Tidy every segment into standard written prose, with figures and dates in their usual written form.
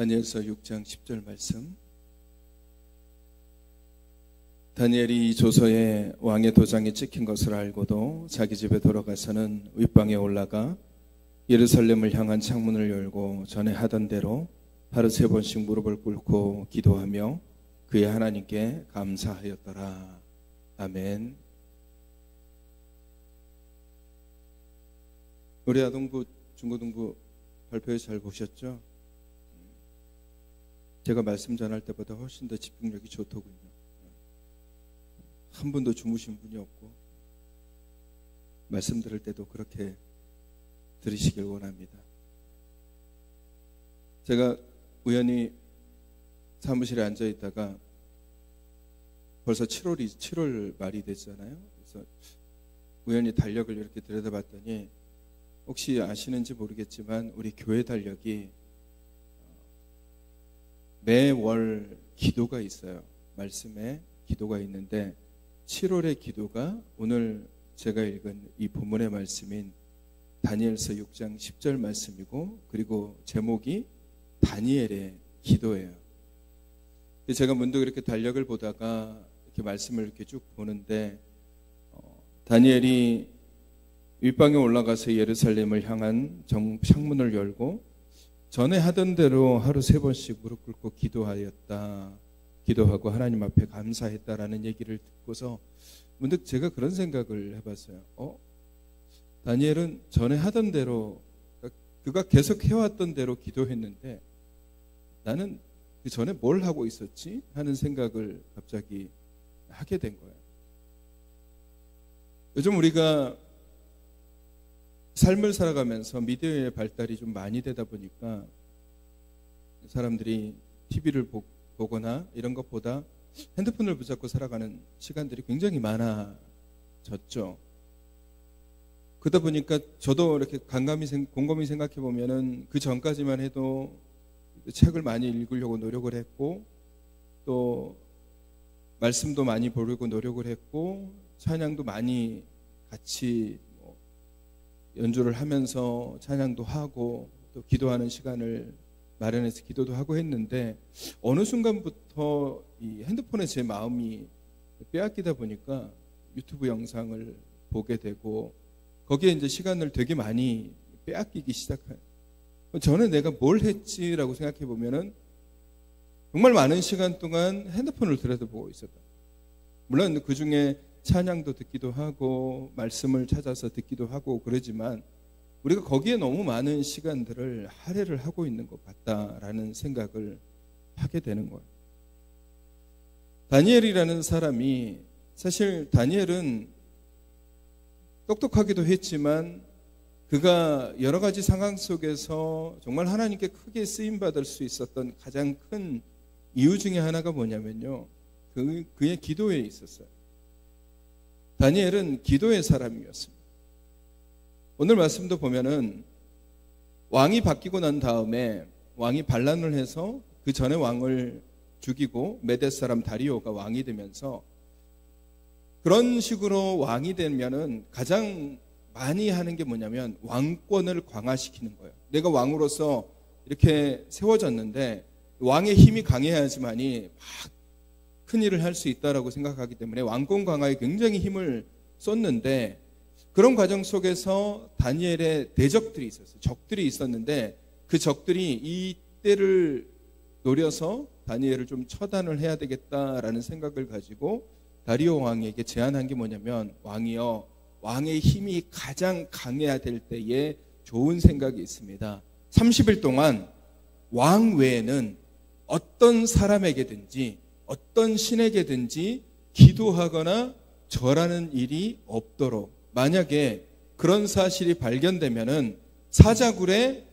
다니엘서 6장 10절 말씀. 다니엘이 조서에 왕의 도장이 찍힌 것을 알고도 자기 집에 돌아가서는 윗방에 올라가 예루살렘을 향한 창문을 열고 전에 하던 대로 하루 3번씩 무릎을 꿇고 기도하며 그의 하나님께 감사하였더라. 아멘. 우리 아동부, 중고등부 발표 잘 보셨죠? 제가 말씀 전할 때보다 훨씬 더 집중력이 좋더군요. 한 분도 주무신 분이 없고 말씀 들을 때도 그렇게 들으시길 원합니다. 제가 우연히 사무실에 앉아 있다가 벌써 7월 말이 됐잖아요. 그래서 우연히 달력을 이렇게 들여다봤더니 혹시 아시는지 모르겠지만 우리 교회 달력이 매월 기도가 있어요. 말씀에 기도가 있는데 7월의 기도가 오늘 제가 읽은 이 본문의 말씀인 다니엘서 6장 10절 말씀이고, 그리고 제목이 다니엘의 기도예요. 제가 문득 이렇게 달력을 보다가 이렇게 말씀을 이렇게 쭉 보는데 다니엘이 윗방에 올라가서 예루살렘을 향한 창문을 열고 전에 하던 대로 하루 3번씩 무릎 꿇고 기도하고 하나님 앞에 감사했다라는 얘기를 듣고서 문득 제가 그런 생각을 해봤어요. 다니엘은 전에 하던 대로, 그가 계속 해왔던 대로 기도했는데 나는 그 전에 뭘 하고 있었지? 하는 생각을 갑자기 하게 된 거예요. 요즘 우리가 삶을 살아가면서 미디어의 발달이 좀 많이 되다 보니까 사람들이 TV를 보거나 이런 것보다 핸드폰을 붙잡고 살아가는 시간들이 굉장히 많아졌죠. 그러다 보니까 저도 이렇게 곰곰이 생각해 보면은 그 전까지만 해도 책을 많이 읽으려고 노력을 했고, 또 말씀도 많이 보려고 노력을 했고, 찬양도 많이 같이 연주를 하면서 찬양도 하고 또 기도하는 시간을 마련해서 기도도 하고 했는데 어느 순간부터 이 핸드폰에 제 마음이 빼앗기다 보니까 유튜브 영상을 보게 되고 거기에 이제 시간을 되게 많이 빼앗기기 시작해요. 전에 내가 뭘 했지라고 생각해 보면은 정말 많은 시간 동안 핸드폰을 들여다보고 있었다. 물론 그 중에 찬양도 듣기도 하고 말씀을 찾아서 듣기도 하고 그러지만 우리가 거기에 너무 많은 시간들을 할애를 하고 있는 것 같다라는 생각을 하게 되는 거예요. 다니엘이라는 사람이, 사실 다니엘은 똑똑하기도 했지만 그가 여러 가지 상황 속에서 정말 하나님께 크게 쓰임받을 수 있었던 가장 큰 이유 중에 하나가 뭐냐면요, 그의 기도에 있었어요. 다니엘은 기도의 사람이었습니다. 오늘 말씀도 보면은 왕이 바뀌고 난 다음에 왕이 반란을 해서 그 전에 왕을 죽이고 메대 사람 다리오가 왕이 되면서, 그런 식으로 왕이 되면은 가장 많이 하는 게 뭐냐면 왕권을 강화시키는 거예요. 내가 왕으로서 이렇게 세워졌는데 왕의 힘이 강해야지만이 막 큰 일을 할 수 있다라고 생각하기 때문에 왕권 강화에 굉장히 힘을 쏟는데, 그런 과정 속에서 다니엘의 대적들이 있었어요. 적들이 있었는데 그 적들이 이 때를 노려서 다니엘을 좀 처단을 해야 되겠다라는 생각을 가지고 다리오 왕에게 제안한 게 뭐냐면, 왕이여, 왕의 힘이 가장 강해야 될 때에 좋은 생각이 있습니다. 30일 동안 왕 외에는 어떤 사람에게든지 어떤 신에게든지 기도하거나 절하는 일이 없도록, 만약에 그런 사실이 발견되면은 사자굴에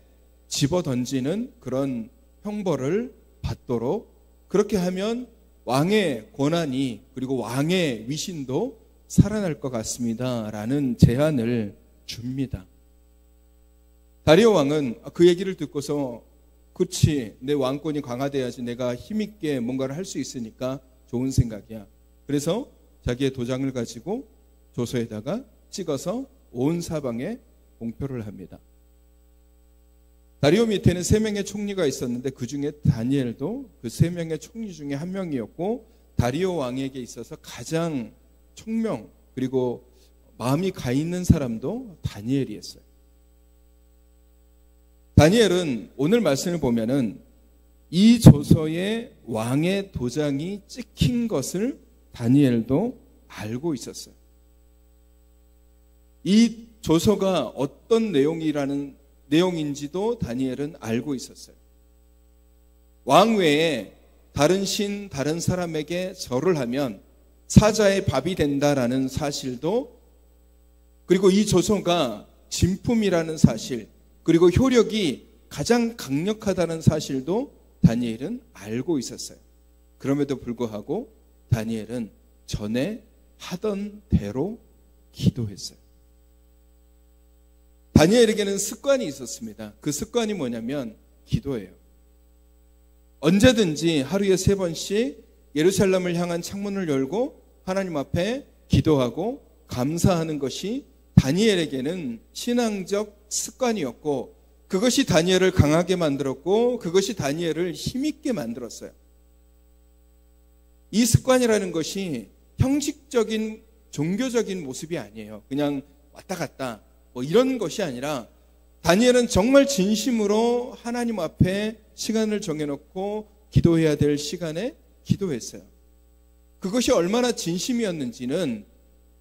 집어 던지는 그런 형벌을 받도록, 그렇게 하면 왕의 권한이 그리고 왕의 위신도 살아날 것 같습니다 라는 제안을 줍니다. 다리오 왕은 그 얘기를 듣고서, 그렇지, 내 왕권이 강화돼야지 내가 힘있게 뭔가를 할 수 있으니까 좋은 생각이야. 그래서 자기의 도장을 가지고 조서에다가 찍어서 온 사방에 공표를 합니다. 다리오 밑에는 3명의 총리가 있었는데 그 중에 다니엘도 그 3명의 총리 중에 한 명이었고 다리오 왕에게 있어서 가장 총명 그리고 마음이 가 있는 사람도 다니엘이었어요. 다니엘은 오늘 말씀을 보면은 이 조서에 왕의 도장이 찍힌 것을 다니엘도 알고 있었어요. 이 조서가 어떤 내용인지도 다니엘은 알고 있었어요. 왕 외에 다른 신, 다른 사람에게 절을 하면 사자의 밥이 된다라는 사실도, 그리고 이 조서가 진품이라는 사실, 그리고 효력이 가장 강력하다는 사실도 다니엘은 알고 있었어요. 그럼에도 불구하고 다니엘은 전에 하던 대로 기도했어요. 다니엘에게는 습관이 있었습니다. 그 습관이 뭐냐면 기도예요. 언제든지 하루에 3번씩 예루살렘을 향한 창문을 열고 하나님 앞에 기도하고 감사하는 것이 다니엘에게는 신앙적 습관이었고, 그것이 다니엘을 강하게 만들었고 그것이 다니엘을 힘있게 만들었어요. 이 습관이라는 것이 형식적인 종교적인 모습이 아니에요. 그냥 왔다 갔다 뭐 이런 것이 아니라 다니엘은 정말 진심으로 하나님 앞에 시간을 정해놓고 기도해야 될 시간에 기도했어요. 그것이 얼마나 진심이었는지는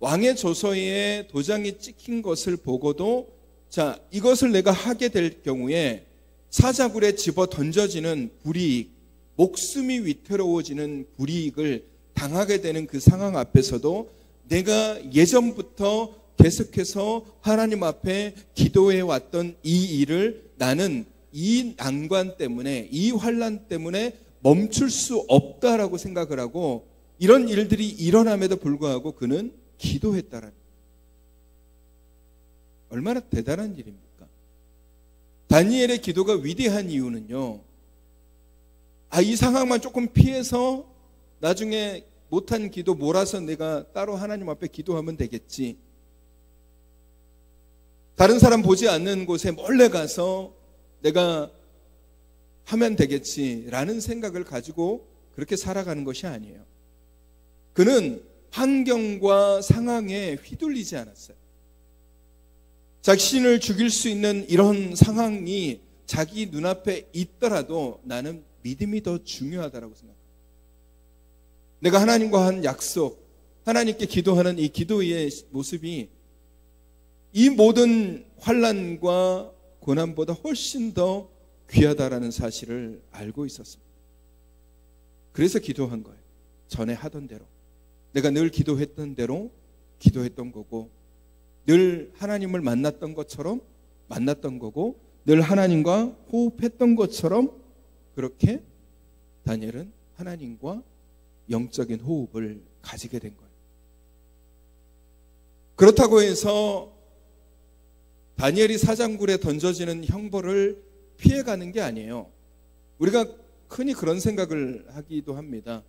왕의 조서에 도장이 찍힌 것을 보고도, 자, 이것을 내가 하게 될 경우에 사자굴에 집어 던져지는 불이익, 목숨이 위태로워지는 불이익을 당하게 되는 그 상황 앞에서도 내가 예전부터 계속해서 하나님 앞에 기도해 왔던 이 일을 나는 이 난관 때문에, 이 환난 때문에 멈출 수 없다라고 생각을 하고, 이런 일들이 일어남에도 불구하고 그는 기도했다라는, 얼마나 대단한 일입니까? 다니엘의 기도가 위대한 이유는요, 이 상황만 조금 피해서 나중에 못한 기도 몰아서 내가 따로 하나님 앞에 기도하면 되겠지, 다른 사람 보지 않는 곳에 몰래 가서 내가 하면 되겠지라는 생각을 가지고 그렇게 살아가는 것이 아니에요. 그는 환경과 상황에 휘둘리지 않았어요. 자신을 죽일 수 있는 이런 상황이 자기 눈앞에 있더라도 나는 믿음이 더 중요하다고 생각합니다. 내가 하나님과 한 약속, 하나님께 기도하는 이 기도의 모습이 이 모든 환난과 고난보다 훨씬 더 귀하다라는 사실을 알고 있었습니다. 그래서 기도한 거예요. 전에 하던 대로, 내가 늘 기도했던 대로 기도했던 거고, 늘 하나님을 만났던 것처럼 만났던 거고, 늘 하나님과 호흡했던 것처럼 그렇게 다니엘은 하나님과 영적인 호흡을 가지게 된 거예요. 그렇다고 해서 다니엘이 사장굴에 던져지는 형벌을 피해가는 게 아니에요. 우리가 흔히 그런 생각을 하기도 합니다.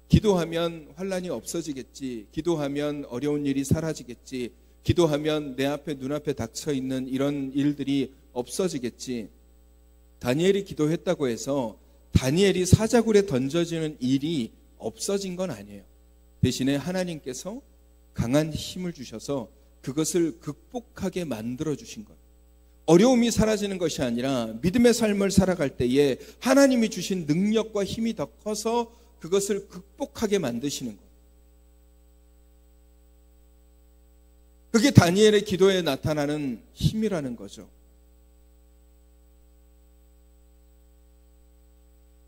기도하면 환난이 없어지겠지, 기도하면 어려운 일이 사라지겠지, 기도하면 내 앞에 눈앞에 닥쳐있는 이런 일들이 없어지겠지. 다니엘이 기도했다고 해서 다니엘이 사자굴에 던져지는 일이 없어진 건 아니에요. 대신에 하나님께서 강한 힘을 주셔서 그것을 극복하게 만들어 주신 것. 어려움이 사라지는 것이 아니라 믿음의 삶을 살아갈 때에 하나님이 주신 능력과 힘이 더 커서 그것을 극복하게 만드시는 것. 그게 다니엘의 기도에 나타나는 힘이라는 거죠.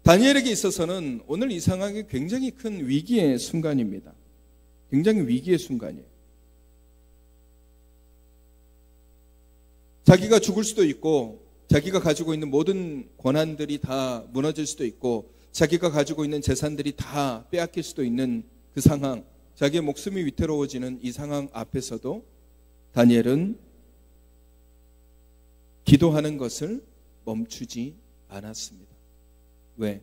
다니엘에게 있어서는 오늘 이 상황이 굉장히 큰 위기의 순간입니다. 굉장히 위기의 순간이에요. 자기가 죽을 수도 있고, 자기가 가지고 있는 모든 권한들이 다 무너질 수도 있고, 자기가 가지고 있는 재산들이 다 빼앗길 수도 있는 그 상황, 자기의 목숨이 위태로워지는 이 상황 앞에서도 다니엘은 기도하는 것을 멈추지 않았습니다. 왜?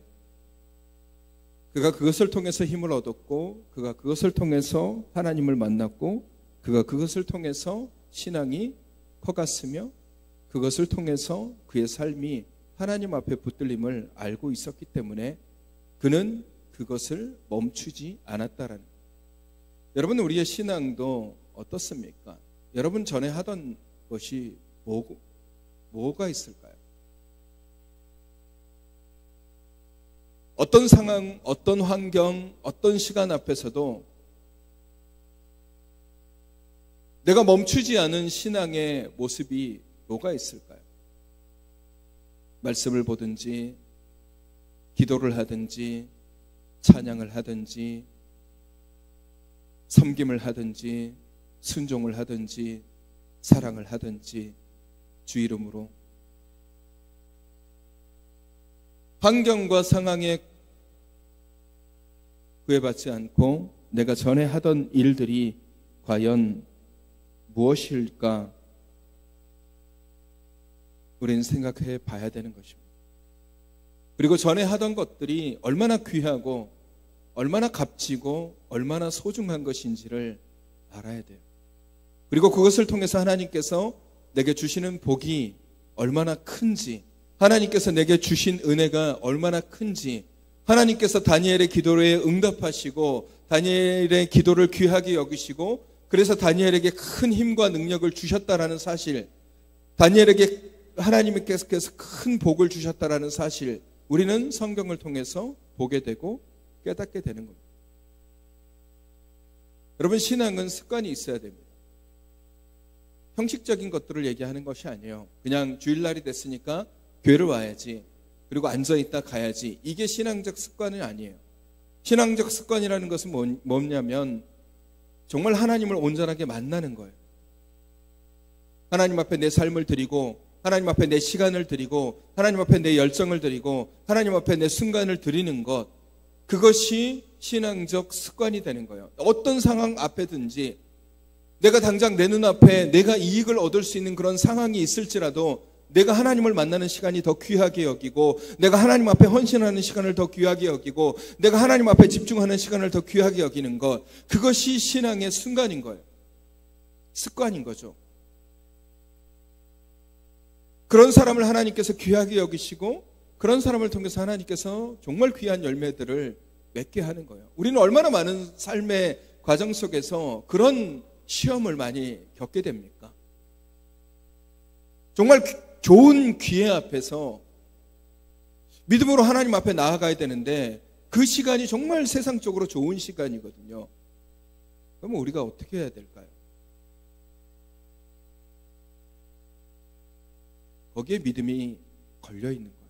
그가 그것을 통해서 힘을 얻었고, 그가 그것을 통해서 하나님을 만났고, 그가 그것을 통해서 신앙이 커갔으며, 그것을 통해서 그의 삶이 하나님 앞에 붙들림을 알고 있었기 때문에 그는 그것을 멈추지 않았다라는 거예요. 여러분, 우리의 신앙도 어떻습니까? 여러분 전에 하던 것이 뭐가 있을까요? 어떤 상황, 어떤 환경, 어떤 시간 앞에서도 내가 멈추지 않은 신앙의 모습이 뭐가 있을까요? 말씀을 보든지, 기도를 하든지, 찬양을 하든지, 섬김을 하든지, 순종을 하든지, 사랑을 하든지, 주 이름으로 환경과 상황에 구애받지 않고 내가 전에 하던 일들이 과연 무엇일까 우리는 생각해 봐야 되는 것입니다. 그리고 전에 하던 것들이 얼마나 귀하고 얼마나 값지고 얼마나 소중한 것인지를 알아야 돼요. 그리고 그것을 통해서 하나님께서 내게 주시는 복이 얼마나 큰지, 하나님께서 내게 주신 은혜가 얼마나 큰지, 하나님께서 다니엘의 기도에 응답하시고 다니엘의 기도를 귀하게 여기시고 그래서 다니엘에게 큰 힘과 능력을 주셨다라는 사실, 다니엘에게 하나님께서 큰 복을 주셨다라는 사실, 우리는 성경을 통해서 보게 되고 깨닫게 되는 겁니다. 여러분, 신앙은 습관이 있어야 됩니다. 형식적인 것들을 얘기하는 것이 아니에요. 그냥 주일날이 됐으니까 교회를 와야지, 그리고 앉아있다 가야지, 이게 신앙적 습관이 아니에요. 신앙적 습관이라는 것은 뭐냐면 정말 하나님을 온전하게 만나는 거예요. 하나님 앞에 내 삶을 드리고, 하나님 앞에 내 시간을 드리고, 하나님 앞에 내 열정을 드리고, 하나님 앞에 내 순간을 드리는 것, 그것이 신앙적 습관이 되는 거예요. 어떤 상황 앞에든지 내가 당장 내 눈앞에 내가 이익을 얻을 수 있는 그런 상황이 있을지라도 내가 하나님을 만나는 시간이 더 귀하게 여기고, 내가 하나님 앞에 헌신하는 시간을 더 귀하게 여기고, 내가 하나님 앞에 집중하는 시간을 더 귀하게 여기는 것, 그것이 신앙의 순간인 거예요. 습관인 거죠. 그런 사람을 하나님께서 귀하게 여기시고 그런 사람을 통해서 하나님께서 정말 귀한 열매들을 맺게 하는 거예요. 우리는 얼마나 많은 삶의 과정 속에서 그런 시험을 많이 겪게 됩니까? 정말 좋은 기회 앞에서 믿음으로 하나님 앞에 나아가야 되는데 그 시간이 정말 세상적으로 좋은 시간이거든요. 그러면 우리가 어떻게 해야 될까요? 거기에 믿음이 걸려 있는 거예요.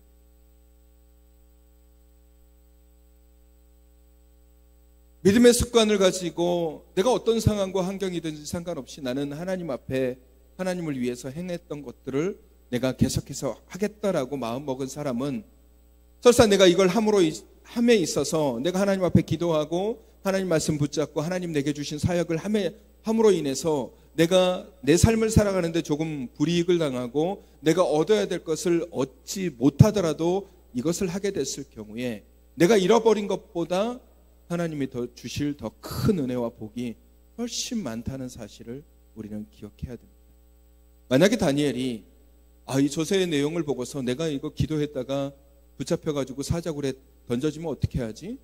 믿음의 습관을 가지고 내가 어떤 상황과 환경이든지 상관없이 나는 하나님 앞에 하나님을 위해서 행했던 것들을 내가 계속해서 하겠다라고 마음먹은 사람은 설사 내가 이걸 함에 있어서 내가 하나님 앞에 기도하고 하나님 말씀 붙잡고 하나님 내게 주신 사역을 함으로 인해서 내가 내 삶을 살아가는데 조금 불이익을 당하고 내가 얻어야 될 것을 얻지 못하더라도 이것을 하게 됐을 경우에 내가 잃어버린 것보다 하나님이 더 주실 더 큰 은혜와 복이 훨씬 많다는 사실을 우리는 기억해야 됩니다. 만약에 다니엘이 이 조세의 내용을 보고서 내가 이거 기도했다가 붙잡혀가지고 사자굴에 던져지면 어떻게 하지?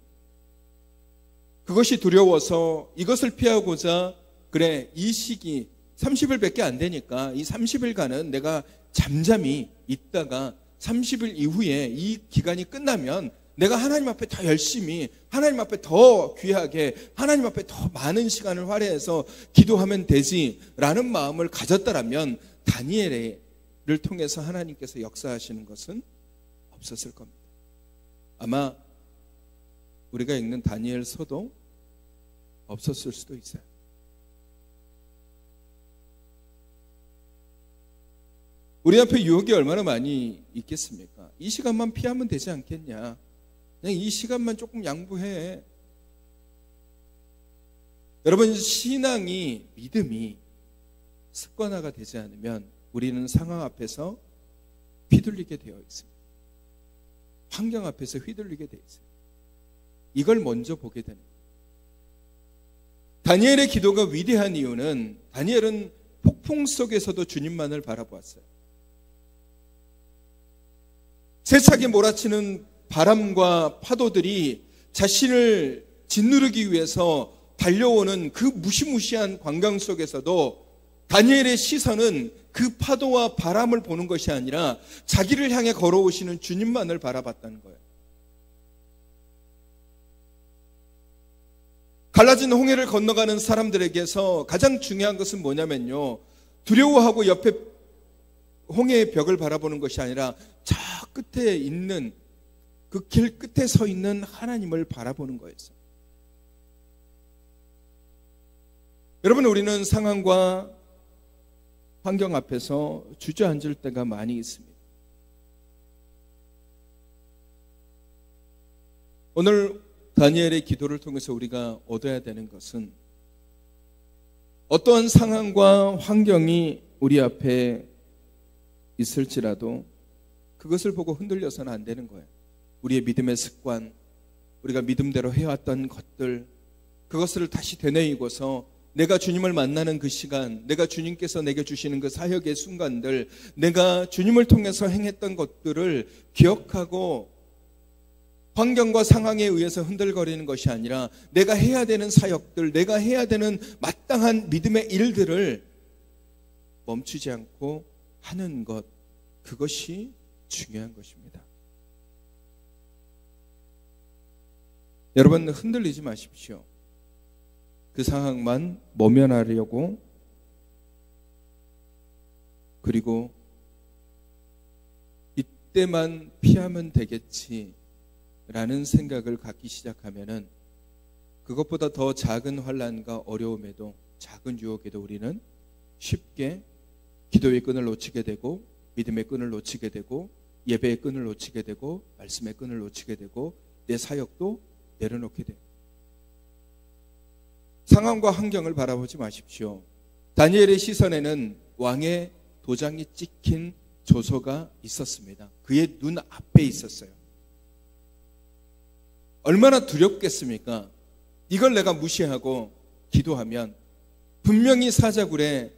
그것이 두려워서 이것을 피하고자 그래, 이 시기 30일밖에 안 되니까 이 30일간은 내가 잠잠히 있다가 30일 이후에 이 기간이 끝나면 내가 하나님 앞에 더 열심히, 하나님 앞에 더 귀하게, 하나님 앞에 더 많은 시간을 할애해서 기도하면 되지라는 마음을 가졌다라면 다니엘을 통해서 하나님께서 역사하시는 것은 없었을 겁니다. 아마 우리가 읽는 다니엘서도 없었을 수도 있어요. 우리 앞에 유혹이 얼마나 많이 있겠습니까? 이 시간만 피하면 되지 않겠냐? 그냥 이 시간만 조금 양보해. 여러분, 신앙이, 믿음이 습관화가 되지 않으면 우리는 상황 앞에서 휘둘리게 되어 있습니다. 환경 앞에서 휘둘리게 되어 있어요. 이걸 먼저 보게 되는 거예요. 다니엘의 기도가 위대한 이유는 다니엘은 폭풍 속에서도 주님만을 바라보았어요. 세차게 몰아치는 바람과 파도들이 자신을 짓누르기 위해서 달려오는 그 무시무시한 광경 속에서도 다니엘의 시선은 그 파도와 바람을 보는 것이 아니라 자기를 향해 걸어오시는 주님만을 바라봤다는 거예요. 갈라진 홍해를 건너가는 사람들에게서 가장 중요한 것은 뭐냐면요, 두려워하고 옆에 홍해의 벽을 바라보는 것이 아니라 저 끝에 있는, 그 길 끝에 서 있는 하나님을 바라보는 거였어요. 여러분, 우리는 상황과 환경 앞에서 주저앉을 때가 많이 있습니다. 오늘 다니엘의 기도를 통해서 우리가 얻어야 되는 것은, 어떠한 상황과 환경이 우리 앞에 있을지라도 그것을 보고 흔들려서는 안 되는 거예요. 우리의 믿음의 습관, 우리가 믿음대로 해왔던 것들, 그것을 다시 되뇌이고서 내가 주님을 만나는 그 시간, 내가 주님께서 내게 주시는 그 사역의 순간들, 내가 주님을 통해서 행했던 것들을 기억하고 환경과 상황에 의해서 흔들거리는 것이 아니라 내가 해야 되는 사역들, 내가 해야 되는 마땅한 믿음의 일들을 멈추지 않고 하는 것, 그것이 중요한 것입니다. 여러분, 흔들리지 마십시오. 그 상황만 모면하려고, 그리고 이때만 피하면 되겠지라는 생각을 갖기 시작하면은 그것보다 더 작은 환난과 어려움에도, 작은 유혹에도 우리는 쉽게 기도의 끈을 놓치게 되고, 믿음의 끈을 놓치게 되고, 예배의 끈을 놓치게 되고, 말씀의 끈을 놓치게 되고, 내 사역도 내려놓게 돼요. 상황과 환경을 바라보지 마십시오. 다니엘의 시선에는 왕의 도장이 찍힌 조서가 있었습니다. 그의 눈 앞에 있었어요. 얼마나 두렵겠습니까? 이걸 내가 무시하고 기도하면 분명히 사자들에게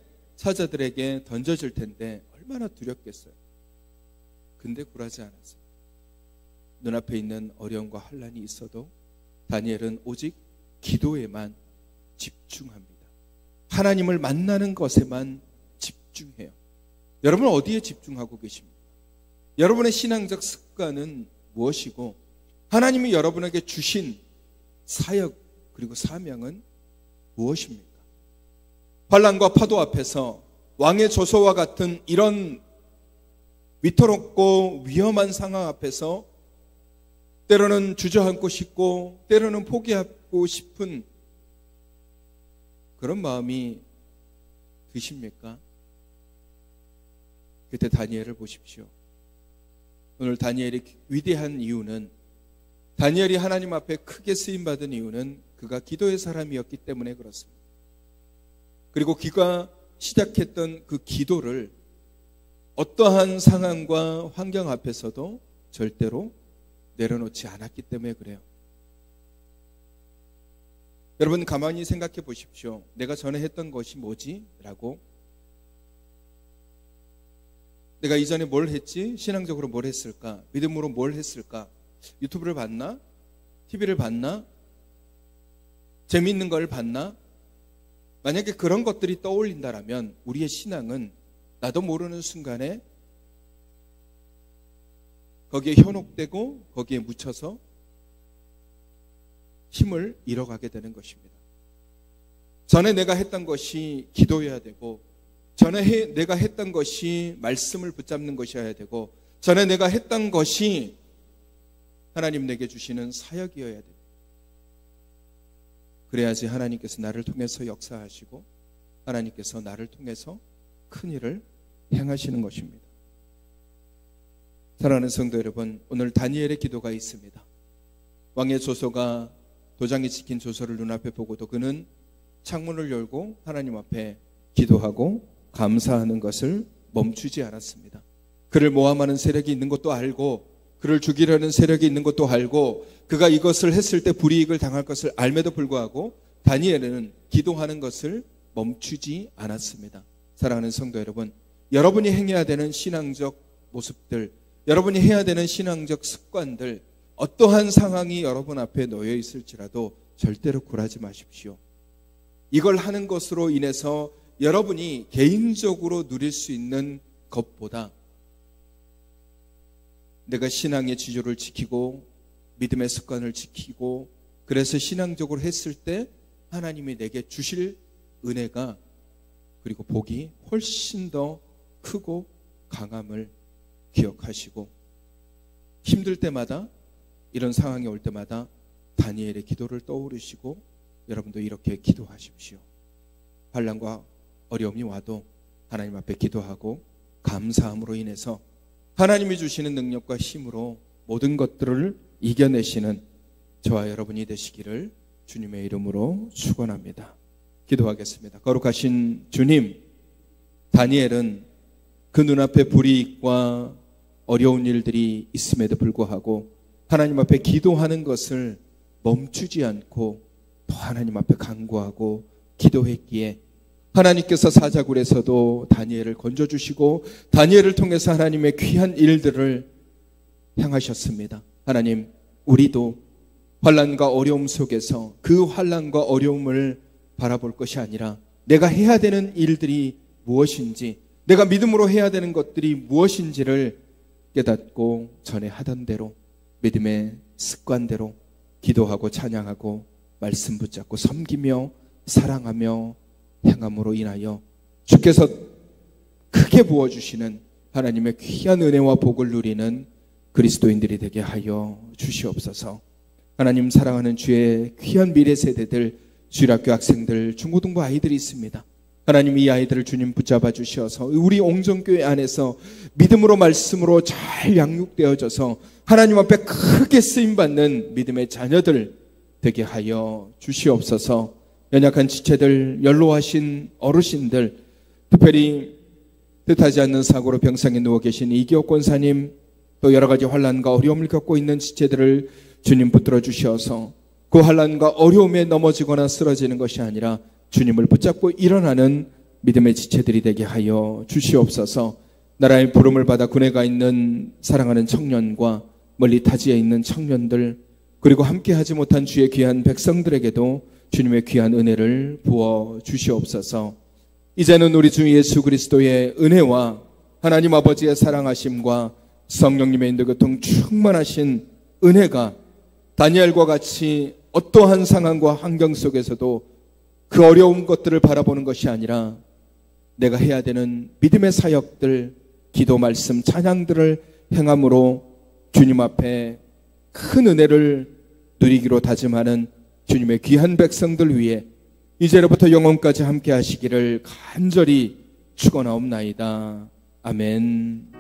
던져질 텐데 얼마나 두렵겠어요. 근데 굴하지 않았어요. 눈앞에 있는 어려움과 환난이 있어도 다니엘은 오직 기도에만 집중합니다. 하나님을 만나는 것에만 집중해요. 여러분, 어디에 집중하고 계십니까? 여러분의 신앙적 습관은 무엇이고, 하나님이 여러분에게 주신 사역 그리고 사명은 무엇입니까? 환난과 파도 앞에서 왕의 조서와 같은 이런 위태롭고 위험한 상황 앞에서 때로는 주저앉고 싶고 때로는 포기하고 싶은 그런 마음이 드십니까? 그때 다니엘을 보십시오. 오늘 다니엘이 위대한 이유는, 다니엘이 하나님 앞에 크게 쓰임받은 이유는 그가 기도의 사람이었기 때문에 그렇습니다. 그리고 그가 시작했던 그 기도를 어떠한 상황과 환경 앞에서도 절대로 내려놓지 않았기 때문에 그래요. 여러분, 가만히 생각해 보십시오. 내가 전에 했던 것이 뭐지? 라고. 내가 이전에 뭘 했지? 신앙적으로 뭘 했을까? 믿음으로 뭘 했을까? 유튜브를 봤나? TV를 봤나? 재미있는 걸 봤나? 만약에 그런 것들이 떠올린다라면 우리의 신앙은 나도 모르는 순간에 거기에 현혹되고 거기에 묻혀서 힘을 잃어가게 되는 것입니다. 전에 내가 했던 것이 기도여야 되고, 전에 내가 했던 것이 말씀을 붙잡는 것이어야 되고, 전에 내가 했던 것이 하나님 내게 주시는 사역이어야 됩니다. 그래야지 하나님께서 나를 통해서 역사하시고 하나님께서 나를 통해서 큰 일을 행하시는 것입니다. 사랑하는 성도 여러분, 오늘 다니엘의 기도가 있습니다. 왕의 조서가, 도장이 찍힌 조서를 눈앞에 보고도 그는 창문을 열고 하나님 앞에 기도하고 감사하는 것을 멈추지 않았습니다. 그를 모함하는 세력이 있는 것도 알고, 그를 죽이려는 세력이 있는 것도 알고, 그가 이것을 했을 때 불이익을 당할 것을 알매도 불구하고 다니엘은 기도하는 것을 멈추지 않았습니다. 사랑하는 성도 여러분, 여러분이 행해야 되는 신앙적 모습들, 여러분이 해야 되는 신앙적 습관들, 어떠한 상황이 여러분 앞에 놓여 있을지라도 절대로 굴하지 마십시오. 이걸 하는 것으로 인해서 여러분이 개인적으로 누릴 수 있는 것보다 내가 신앙의 지조를 지키고 믿음의 습관을 지키고 그래서 신앙적으로 했을 때 하나님이 내게 주실 은혜가 그리고 복이 훨씬 더 크고 강함을 기억하시고 힘들 때마다 이런 상황이 올 때마다 다니엘의 기도를 떠오르시고 여러분도 이렇게 기도하십시오. 환난과 어려움이 와도 하나님 앞에 기도하고 감사함으로 인해서 하나님이 주시는 능력과 힘으로 모든 것들을 이겨내시는 저와 여러분이 되시기를 주님의 이름으로 축원합니다. 기도하겠습니다. 거룩하신 주님, 다니엘은 그 눈앞에 불이익과 어려운 일들이 있음에도 불구하고 하나님 앞에 기도하는 것을 멈추지 않고 또 하나님 앞에 간구하고 기도했기에 하나님께서 사자굴에서도 다니엘을 건져주시고 다니엘을 통해서 하나님의 귀한 일들을 행하셨습니다. 하나님, 우리도 환난과 어려움 속에서 그 환난과 어려움을 바라볼 것이 아니라 내가 해야 되는 일들이 무엇인지, 내가 믿음으로 해야 되는 것들이 무엇인지를 깨닫고 전에 하던 대로 믿음의 습관대로 기도하고 찬양하고 말씀 붙잡고 섬기며 사랑하며 행함으로 인하여 주께서 크게 부어주시는 하나님의 귀한 은혜와 복을 누리는 그리스도인들이 되게 하여 주시옵소서. 하나님, 사랑하는 주의 귀한 미래 세대들, 주일학교 학생들, 중고등부 아이들이 있습니다. 하나님, 이 아이들을 주님 붙잡아 주셔서 우리 옹정교회 안에서 믿음으로 말씀으로 잘 양육되어져서 하나님 앞에 크게 쓰임받는 믿음의 자녀들 되게 하여 주시옵소서. 연약한 지체들, 연로하신 어르신들, 특별히 뜻하지 않는 사고로 병상에 누워 계신 이기옥 권사님, 또 여러 가지 환난과 어려움을 겪고 있는 지체들을 주님 붙들어 주셔서 그 환난과 어려움에 넘어지거나 쓰러지는 것이 아니라 주님을 붙잡고 일어나는 믿음의 지체들이 되게 하여 주시옵소서. 나라의 부름을 받아 군에 가 있는 사랑하는 청년과 멀리 타지에 있는 청년들, 그리고 함께하지 못한 주의 귀한 백성들에게도 주님의 귀한 은혜를 부어 주시옵소서. 이제는 우리 주 예수 그리스도의 은혜와 하나님 아버지의 사랑하심과 성령님의 인도교통 충만하신 은혜가 다니엘과 같이 어떠한 상황과 환경 속에서도 그 어려운 것들을 바라보는 것이 아니라 내가 해야 되는 믿음의 사역들, 기도, 말씀, 찬양들을 행함으로 주님 앞에 큰 은혜를 누리기로 다짐하는 주님의 귀한 백성들 위해 이제로부터 영원까지 함께 하시기를 간절히 축원하옵나이다. 아멘.